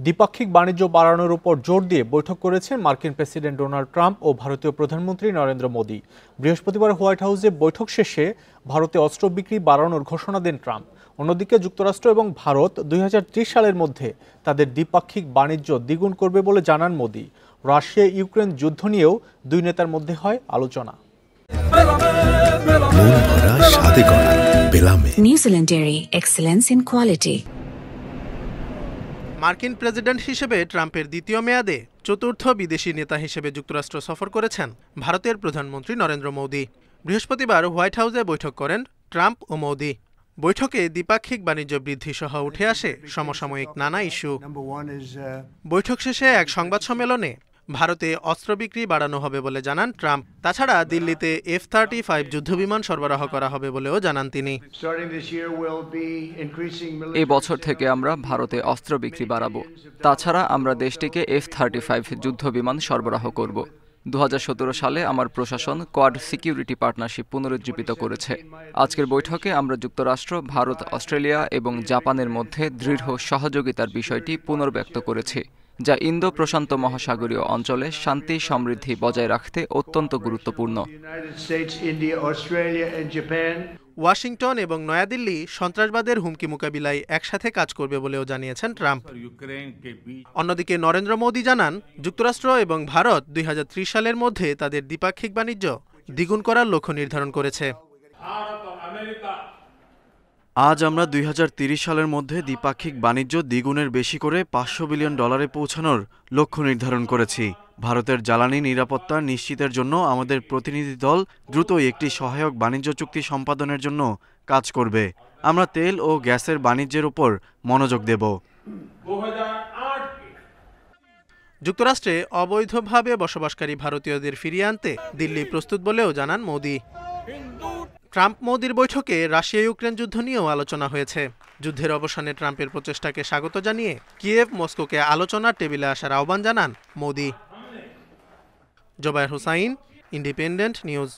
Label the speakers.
Speaker 1: দ্বিপাক্ষিক বাণিজ্য বাড়ানোর উপর জোর দিয়ে বৈঠক করেছেন মার্কিন প্রেসিডেন্ট ডোনাল্ড ট্রাম্প ও ভারতীয় প্রধানমন্ত্রী নরেন্দ্র মোদি। বৃহস্পতিবার হোয়াইট হাউসে বৈঠক শেষে ভারতে অস্ত্র বিক্রি বাড়ানোর ঘোষণা দেন ট্রাম্প। অন্যদিকে যুক্তরাষ্ট্র এবং ভারত ২০৩০ সালের মধ্যে তাদের দ্বিপাক্ষিক বাণিজ্য দ্বিগুণ করবে বলে জানান মোদি। রাশিয়া ইউক্রেন যুদ্ধ নিয়েও দুই নেতার মধ্যে হয় আলোচনা।
Speaker 2: New Zealand dairy, excellence in quality.
Speaker 3: মার্কিন প্রেসিডেন্ট হিসেবে ট্রাম্পের দ্বিতীয় মেয়াদে চতুর্থ বিদেশি নেতা হিসেবে যুক্তরাষ্ট্র সফর করেছেন ভারতের প্রধানমন্ত্রী নরেন্দ্র মোদি। বৃহস্পতিবার হোয়াইট হাউসে বৈঠক করেন ট্রাম্প ও মোদি। বৈঠকে দ্বিপাক্ষিক বাণিজ্য বৃদ্ধি সহ উঠে আসে সমসাময়িক নানা ইস্যু। বৈঠক শেষে এক সংবাদ সম্মেলনে ভারতে অস্ত্র বিক্রি বাড়ানো হবে বলে জানান ট্রাম্প। তাছাড়া দিল্লিতে F-35 যুদ্ধবিমান সরবরাহ করা হবে বলেও জানান তিনি।
Speaker 4: এই বছর থেকে আমরা ভারতে অস্ত্র বিক্রি বাড়াবো। তাছাড়া আমরা দেশটিকে F-35 যুদ্ধবিমান সরবরাহ করব। 2017 সালে আমার প্রশাসন কোয়াড সিকিউরিটি পার্টনারশিপ পুনরুজ্জীবিত করেছে। আজকের বৈঠকে আমরা যুক্তরাষ্ট্র, ভারত, অস্ট্রেলিয়া এবং জাপানের মধ্যে দৃঢ় সহযোগিতার বিষয়টি পুনর্ব্যক্ত করেছি, যা ইন্দো প্রশান্ত মহাসাগরীয় অঞ্চলে শান্তি সমৃদ্ধি বজায় রাখতে অত্যন্ত গুরুত্বপূর্ণ।
Speaker 3: ওয়াশিংটন এবং নয়াদিল্লি সন্ত্রাসবাদের হুমকি মোকাবিলায় একসাথে কাজ করবে বলেও জানিয়েছেন ট্রাম্প। অন্যদিকে নরেন্দ্র মোদি জানান, যুক্তরাষ্ট্র এবং ভারত ২০৩০ সালের মধ্যে তাদের দ্বিপাক্ষিক বাণিজ্য দ্বিগুণ করার লক্ষ্য নির্ধারণ করেছে।
Speaker 5: আজ আমরা ২০৩০ সালের মধ্যে দ্বিপাক্ষিক বাণিজ্য দ্বিগুণের বেশি করে $৫০০ বিলিয়ন পৌঁছানোর লক্ষ্য নির্ধারণ করেছি। ভারতের জ্বালানি নিরাপত্তা নিশ্চিতের জন্য আমাদের প্রতিনিধি দল দ্রুতই একটি সহায়ক বাণিজ্য চুক্তি সম্পাদনের জন্য কাজ করবে। আমরা তেল ও গ্যাসের বাণিজ্যের উপর মনোযোগ দেব।
Speaker 3: যুক্তরাষ্ট্রে অবৈধভাবে বসবাসকারী ভারতীয়দের ফিরিয়ে আনতে দিল্লি প্রস্তুত বলেও জানান মোদি। ট্রাম্প মোদির বৈঠকে রাশিয়া ইউক্রেন যুদ্ধ নিয়েও আলোচনা হয়েছে। যুদ্ধের অবসানে ট্রাম্পের প্রচেষ্টাকে স্বাগত জানিয়ে কিয়েভ মস্কোকে আলোচনার টেবিলে আসার আহ্বান জানান মোদি। Zubair Hussain, independent news.